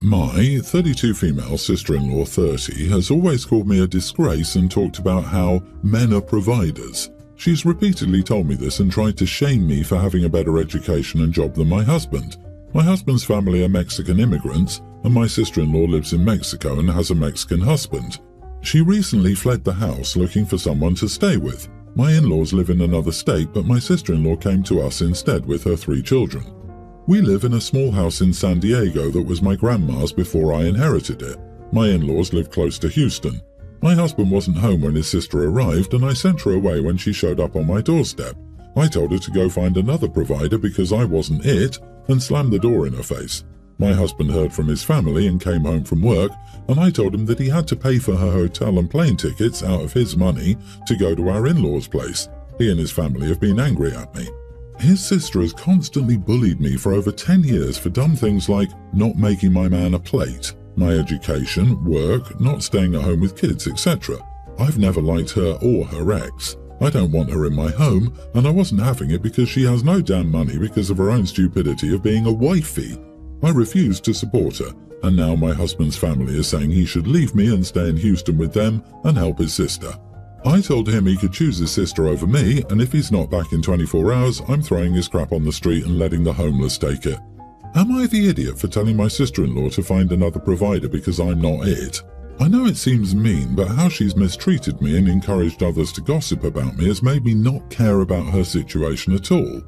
My 32 female sister-in-law 30 has always called me a disgrace and talked about how men are providers. She's repeatedly told me this and tried to shame me for having a better education and job than my husband. My husband's family are Mexican immigrants, and my sister-in-law lives in Mexico and has a Mexican husband. She recently fled the house looking for someone to stay with. My in-laws live in another state, but my sister-in-law came to us instead with her 3 children. We live in a small house in San Diego that was my grandma's before I inherited it. My in-laws live close to Houston. My husband wasn't home when his sister arrived, and I sent her away when she showed up on my doorstep. I told her to go find another provider because I wasn't it, and slammed the door in her face. My husband heard from his family and came home from work, and I told him that he had to pay for her hotel and plane tickets out of his money to go to our in-laws' place. He and his family have been angry at me. His sister has constantly bullied me for over 10 years for dumb things like not making my man a plate, my education, work, not staying at home with kids, etc. I've never liked her or her ex. I don't want her in my home, and I wasn't having it because she has no damn money because of her own stupidity of being a wifey. I refused to support her, and now my husband's family is saying he should leave me and stay in Houston with them and help his sister. I told him he could choose his sister over me, and if he's not back in 24 hours, I'm throwing his crap on the street and letting the homeless take it. Am I the idiot for telling my sister-in-law to find another provider because I'm not it? I know it seems mean, but how she's mistreated me and encouraged others to gossip about me has made me not care about her situation at all.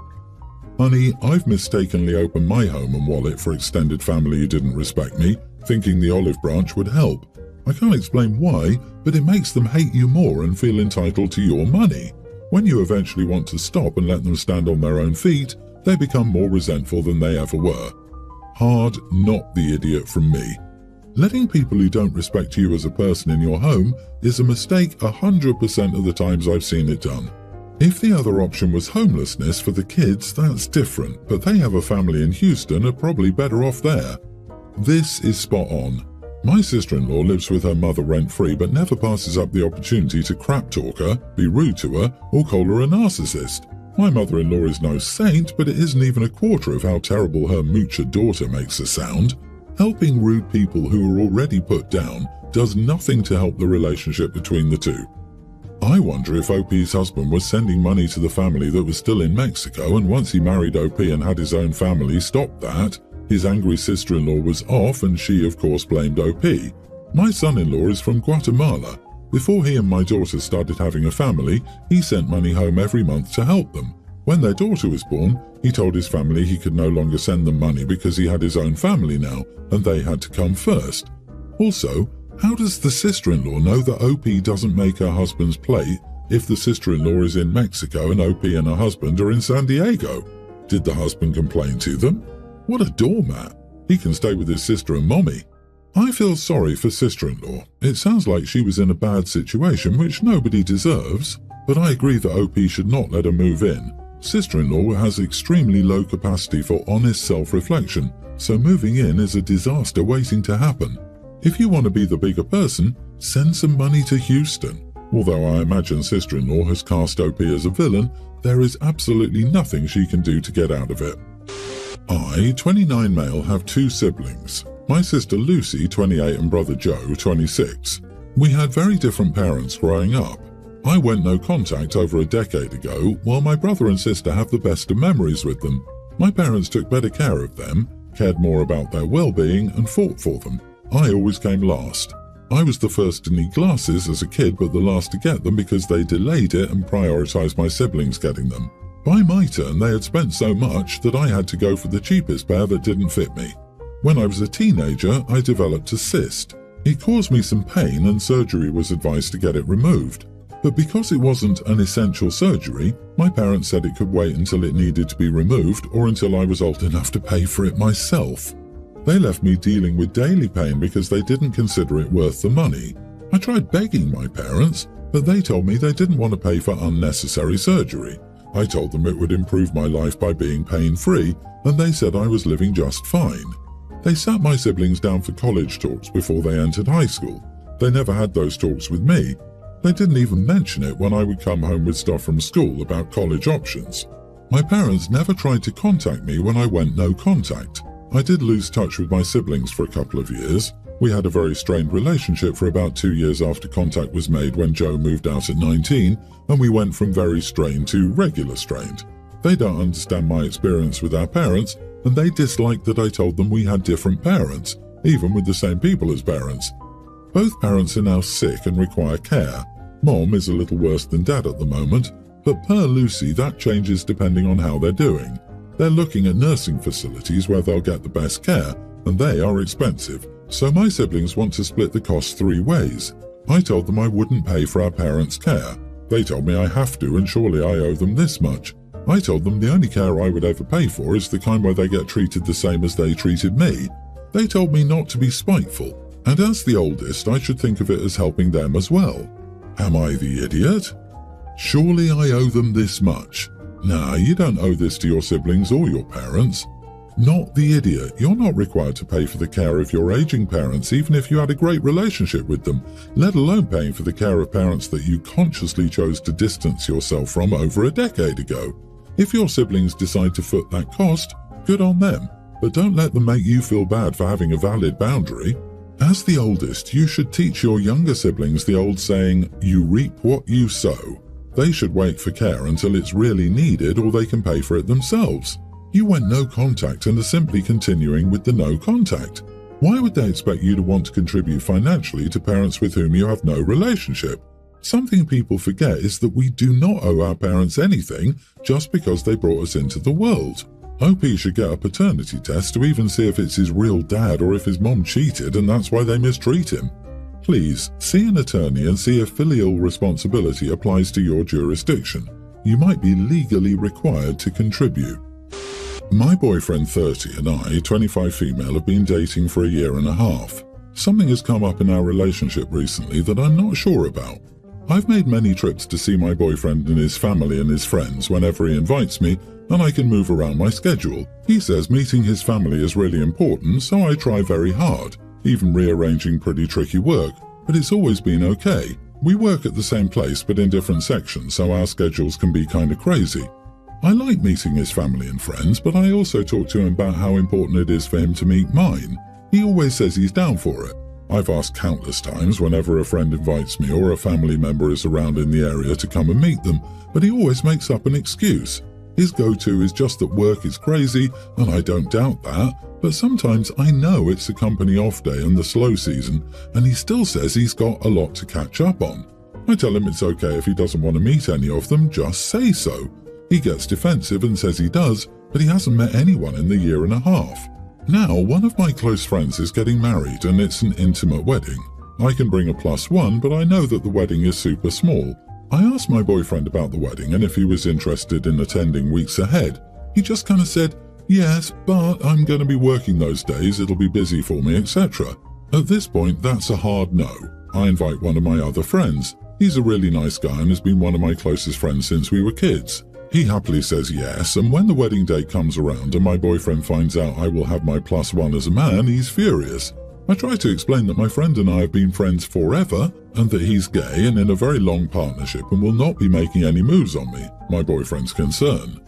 Honey, I've mistakenly opened my home and wallet for extended family who didn't respect me, thinking the olive branch would help. I can't explain why, but it makes them hate you more and feel entitled to your money. When you eventually want to stop and let them stand on their own feet, they become more resentful than they ever were. Hard not the idiot from me. Letting people who don't respect you as a person in your home is a mistake 100% of the times I've seen it done. If the other option was homelessness for the kids, that's different, but they have a family in Houston and are probably better off there. This is spot on. My sister-in-law lives with her mother rent-free but never passes up the opportunity to crap-talk her, be rude to her, or call her a narcissist. My mother-in-law is no saint, but it isn't even a quarter of how terrible her moocher daughter makes her sound. Helping rude people who are already put down does nothing to help the relationship between the two. I wonder if OP's husband was sending money to the family that was still in Mexico, and once he married OP and had his own family stopped that, his angry sister-in-law was off and she of course blamed OP. My son-in-law is from Guatemala. Before he and my daughter started having a family, he sent money home every month to help them. When their daughter was born, he told his family he could no longer send them money because he had his own family now and they had to come first. Also, how does the sister-in-law know that OP doesn't make her husband's plate if the sister-in-law is in Mexico and OP and her husband are in San Diego? Did the husband complain to them? What a doormat. He can stay with his sister and mommy. I feel sorry for sister-in-law. It sounds like she was in a bad situation, which nobody deserves, but I agree that OP should not let her move in. Sister-in-law has extremely low capacity for honest self-reflection, so moving in is a disaster waiting to happen. If you want to be the bigger person, send some money to Houston. Although I imagine sister-in-law has cast OP as a villain, there is absolutely nothing she can do to get out of it. I, 29 male, have 2 siblings. My sister Lucy, 28, and brother Joe, 26. We had very different parents growing up. I went no contact over a decade ago, while my brother and sister have the best of memories with them. My parents took better care of them, cared more about their well-being, and fought for them. I always came last. I was the first to need glasses as a kid, but the last to get them because they delayed it and prioritized my siblings getting them. By my turn, they had spent so much that I had to go for the cheapest pair that didn't fit me. When I was a teenager, I developed a cyst. It caused me some pain and surgery was advised to get it removed. But because it wasn't an essential surgery, my parents said it could wait until it needed to be removed or until I was old enough to pay for it myself. They left me dealing with daily pain because they didn't consider it worth the money. I tried begging my parents, but they told me they didn't want to pay for unnecessary surgery. I told them it would improve my life by being pain-free, and they said I was living just fine. They sat my siblings down for college talks before they entered high school. They never had those talks with me. They didn't even mention it when I would come home with stuff from school about college options. My parents never tried to contact me when I went no contact. I did lose touch with my siblings for a couple of years. We had a very strained relationship for about 2 years after contact was made when Joe moved out at 19, and we went from very strained to regular strained. They don't understand my experience with our parents, and they disliked that I told them we had different parents, even with the same people as parents. Both parents are now sick and require care. Mom is a little worse than Dad at the moment, but per Lucy that changes depending on how they're doing. They're looking at nursing facilities where they'll get the best care, and they are expensive, so my siblings want to split the cost 3 ways. I told them I wouldn't pay for our parents' care. They told me I have to, and surely I owe them this much. I told them the only care I would ever pay for is the kind where they get treated the same as they treated me. They told me not to be spiteful, and as the oldest I should think of it as helping them as well. Am I the idiot? Surely I owe them this much. Nah, you don't owe this to your siblings or your parents. Not the idiot. You're not required to pay for the care of your aging parents even if you had a great relationship with them, let alone paying for the care of parents that you consciously chose to distance yourself from over a decade ago. If your siblings decide to foot that cost, good on them, but don't let them make you feel bad for having a valid boundary. As the oldest, you should teach your younger siblings the old saying, you reap what you sow. They should wait for care until it's really needed or they can pay for it themselves. You went no contact and are simply continuing with the no contact. Why would they expect you to want to contribute financially to parents with whom you have no relationship? Something people forget is that we do not owe our parents anything just because they brought us into the world. OP should get a paternity test to even see if it's his real dad or if his mom cheated and that's why they mistreat him. Please, see an attorney and see if filial responsibility applies to your jurisdiction. You might be legally required to contribute. My boyfriend 30 and I, 25 female, have been dating for a year and a half. Something has come up in our relationship recently that I'm not sure about. I've made many trips to see my boyfriend and his family and his friends whenever he invites me, and I can move around my schedule. He says meeting his family is really important, so I try very hard, even rearranging pretty tricky work, but it's always been okay. We work at the same place but in different sections, so our schedules can be kinda crazy. I like meeting his family and friends, but I also talk to him about how important it is for him to meet mine. He always says he's down for it. I've asked countless times whenever a friend invites me or a family member is around in the area to come and meet them, but he always makes up an excuse. His go-to is just that work is crazy, and I don't doubt that, but sometimes I know it's a company off day and the slow season, and he still says he's got a lot to catch up on. I tell him it's okay if he doesn't want to meet any of them, just say so. He gets defensive and says he does, but he hasn't met anyone in the year and a half. Now, one of my close friends is getting married and it's an intimate wedding. I can bring a +1, but I know that the wedding is super small. I asked my boyfriend about the wedding and if he was interested in attending weeks ahead. He just kind of said, yes, but I'm going to be working those days, it'll be busy for me, etc. At this point, that's a hard no. I invite one of my other friends. He's a really nice guy and has been one of my closest friends since we were kids. He happily says yes, and when the wedding day comes around and my boyfriend finds out I will have my +1 as a man, he's furious. I try to explain that my friend and I have been friends forever, and that he's gay and in a very long partnership and will not be making any moves on me, my boyfriend's concern.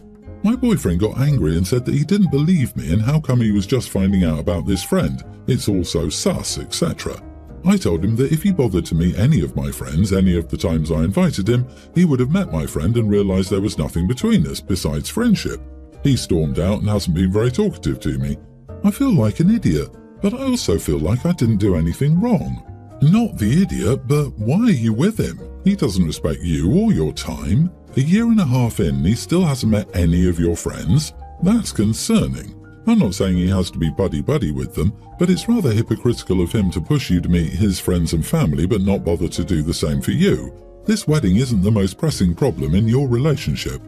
My boyfriend got angry and said that he didn't believe me and how come he was just finding out about this friend, it's all so sus, etc. I told him that if he bothered to meet any of my friends any of the times I invited him, he would have met my friend and realized there was nothing between us besides friendship. He stormed out and hasn't been very talkative to me. I feel like an idiot, but I also feel like I didn't do anything wrong. Not the idiot, but why are you with him? He doesn't respect you or your time. A year and a half in, he still hasn't met any of your friends. That's concerning. I'm not saying he has to be buddy-buddy with them, but it's rather hypocritical of him to push you to meet his friends and family but not bother to do the same for you. This wedding isn't the most pressing problem in your relationship.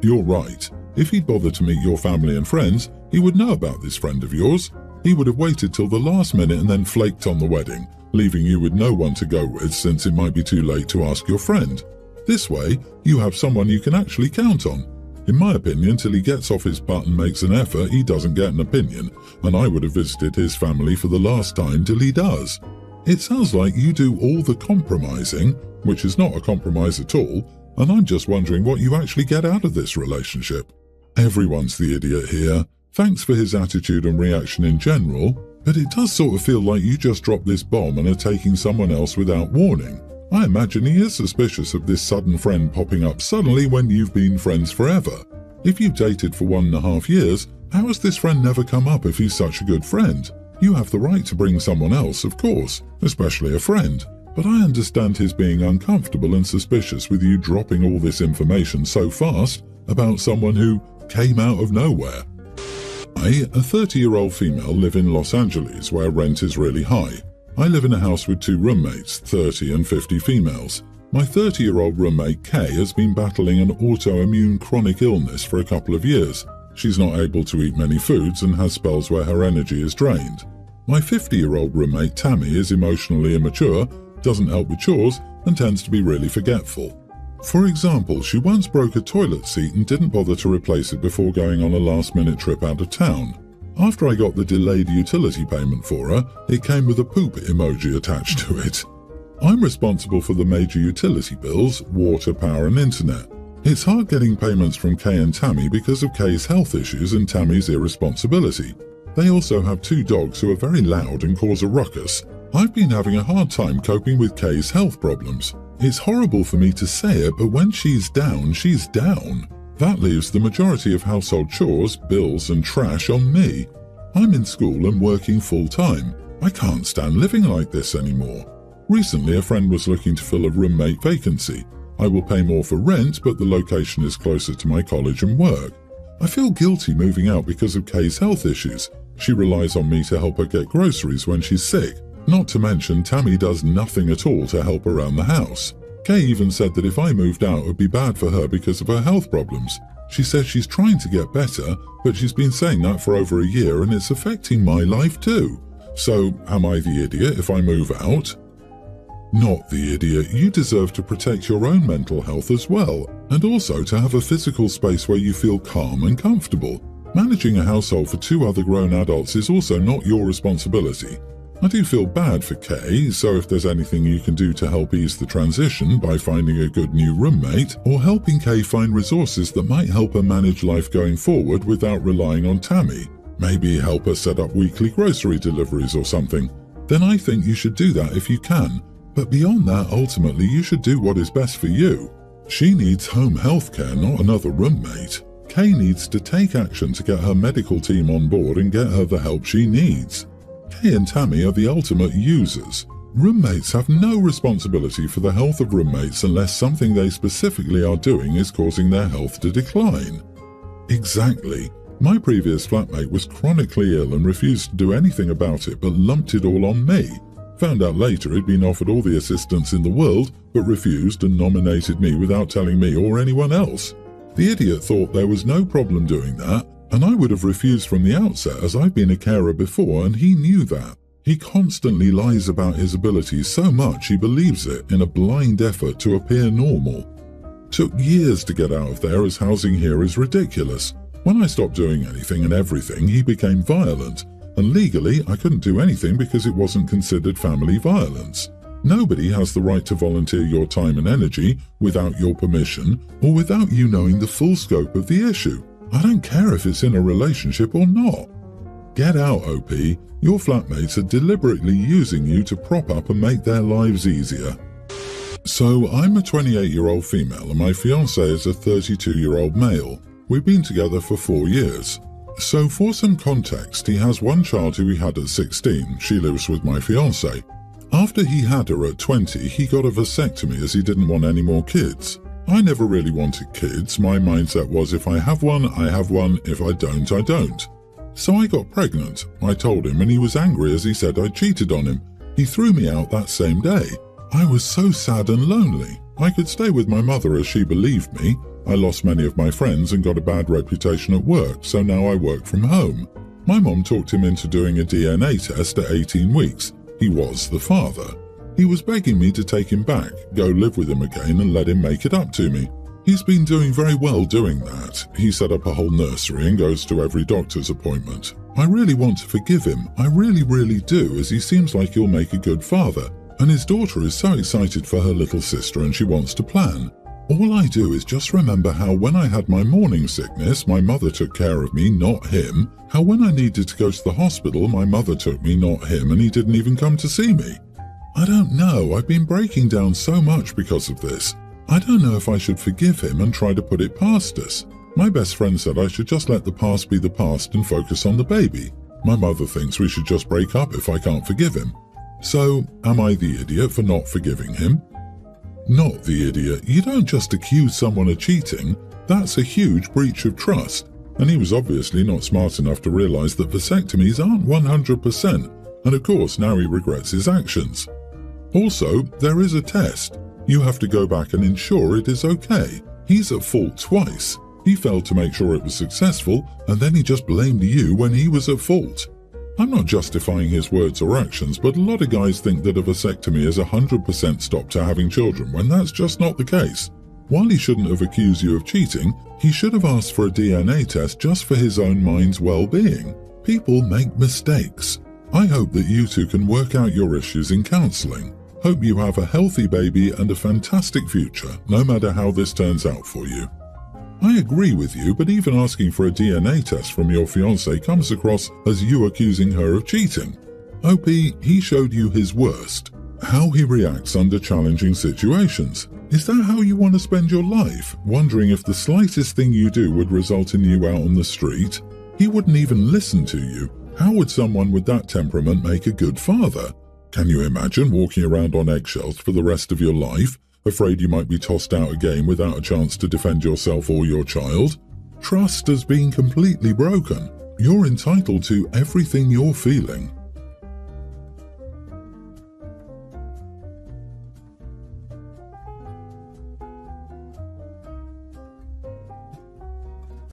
You're right. If he'd bothered to meet your family and friends, he would know about this friend of yours. He would have waited till the last minute and then flaked on the wedding, leaving you with no one to go with since it might be too late to ask your friend. This way, you have someone you can actually count on. In my opinion, till he gets off his butt and makes an effort, he doesn't get an opinion, and I would have visited his family for the last time till he does. It sounds like you do all the compromising, which is not a compromise at all, and I'm just wondering what you actually get out of this relationship. Everyone's the idiot here. Thanks for his attitude and reaction in general, but it does sort of feel like you just dropped this bomb and are taking someone else without warning. I imagine he is suspicious of this sudden friend popping up suddenly when you've been friends forever. If you've dated for 1.5 years, how has this friend never come up if he's such a good friend? You have the right to bring someone else, of course, especially a friend. But I understand his being uncomfortable and suspicious with you dropping all this information so fast about someone who came out of nowhere. I, a 30-year-old female, live in Los Angeles where rent is really high. I live in a house with 2 roommates, 30 and 50 females. My 30-year-old roommate Kay has been battling an autoimmune chronic illness for a couple of years. She's not able to eat many foods and has spells where her energy is drained. My 50-year-old roommate Tammy is emotionally immature, doesn't help with chores, and tends to be really forgetful. For example, she once broke a toilet seat and didn't bother to replace it before going on a last-minute trip out of town. After I got the delayed utility payment for her, it came with a poop emoji attached to it. I'm responsible for the major utility bills, water, power and internet. It's hard getting payments from Kay and Tammy because of Kay's health issues and Tammy's irresponsibility. They also have 2 dogs who are very loud and cause a ruckus. I've been having a hard time coping with Kay's health problems. It's horrible for me to say it, but when she's down, she's down. That leaves the majority of household chores, bills and trash on me. I'm in school and working full-time. I can't stand living like this anymore. Recently, a friend was looking to fill a roommate vacancy. I will pay more for rent, but the location is closer to my college and work. I feel guilty moving out because of Kay's health issues. She relies on me to help her get groceries when she's sick. Not to mention, Tammy does nothing at all to help around the house. Kay even said that if I moved out, it would be bad for her because of her health problems. She says she's trying to get better, but she's been saying that for over a year and it's affecting my life too. So, am I the idiot if I move out? Not the idiot. You deserve to protect your own mental health as well, and also to have a physical space where you feel calm and comfortable. Managing a household for 2 other grown adults is also not your responsibility. I do feel bad for Kay, so if there's anything you can do to help ease the transition by finding a good new roommate, or helping Kay find resources that might help her manage life going forward without relying on Tammy, maybe help her set up weekly grocery deliveries or something, then I think you should do that if you can. But beyond that, ultimately you should do what is best for you. She needs home health care, not another roommate. Kay needs to take action to get her medical team on board and get her the help she needs. Kay and Tammy are the ultimate users. Roommates have no responsibility for the health of roommates unless something they specifically are doing is causing their health to decline. Exactly. My previous flatmate was chronically ill and refused to do anything about it but lumped it all on me. Found out later he'd been offered all the assistance in the world but refused and nominated me without telling me or anyone else. The idiot thought there was no problem doing that, and I would have refused from the outset as I've been a carer before and he knew that. He constantly lies about his abilities so much he believes it in a blind effort to appear normal. Took years to get out of there as housing here is ridiculous. When I stopped doing anything and everything, he became violent, and legally I couldn't do anything because it wasn't considered family violence. Nobody has the right to volunteer your time and energy without your permission or without you knowing the full scope of the issue. I don't care if it's in a relationship or not. Get out, OP. Your flatmates are deliberately using you to prop up and make their lives easier. So, I'm a 28-year-old female and my fiancé is a 32-year-old male. We've been together for 4 years. So, for some context, he has one child who he had at 16. She lives with my fiancé. After he had her at 20, he got a vasectomy as he didn't want any more kids. I never really wanted kids. My mindset was if I have one, I have one. If I don't, I don't. So I got pregnant. I told him and he was angry as he said I cheated on him. He threw me out that same day. I was so sad and lonely. I could stay with my mother as she believed me. I lost many of my friends and got a bad reputation at work, so now I work from home. My mom talked him into doing a DNA test at 18 weeks. He was the father. He was begging me to take him back, go live with him again and let him make it up to me. He's been doing very well doing that. He set up a whole nursery and goes to every doctor's appointment. I really want to forgive him. I really do, as he seems like he'll make a good father. And his daughter is so excited for her little sister and she wants to plan. All I do is just remember how when I had my morning sickness, my mother took care of me, not him. How when I needed to go to the hospital, my mother took me, not him, and he didn't even come to see me. I don't know, I've been breaking down so much because of this. I don't know if I should forgive him and try to put it past us. My best friend said I should just let the past be the past and focus on the baby. My mother thinks we should just break up if I can't forgive him. So, am I the idiot for not forgiving him? Not the idiot. You don't just accuse someone of cheating. That's a huge breach of trust. And he was obviously not smart enough to realize that vasectomies aren't 100%. And of course, now he regrets his actions. Also, there is a test. You have to go back and ensure it is okay. He's at fault twice. He failed to make sure it was successful, and then he just blamed you when he was at fault. I'm not justifying his words or actions, but a lot of guys think that a vasectomy is 100% stop to having children, when that's just not the case. While he shouldn't have accused you of cheating, he should have asked for a DNA test just for his own mind's well-being. People make mistakes. I hope that you two can work out your issues in counseling. Hope you have a healthy baby and a fantastic future, no matter how this turns out for you. I agree with you, but even asking for a DNA test from your fiancé comes across as you accusing her of cheating. OP, he showed you his worst. How he reacts under challenging situations. Is that how you want to spend your life? Wondering if the slightest thing you do would result in you out on the street? He wouldn't even listen to you. How would someone with that temperament make a good father? Can you imagine walking around on eggshells for the rest of your life, afraid you might be tossed out a game without a chance to defend yourself or your child? Trust has been completely broken. You're entitled to everything you're feeling.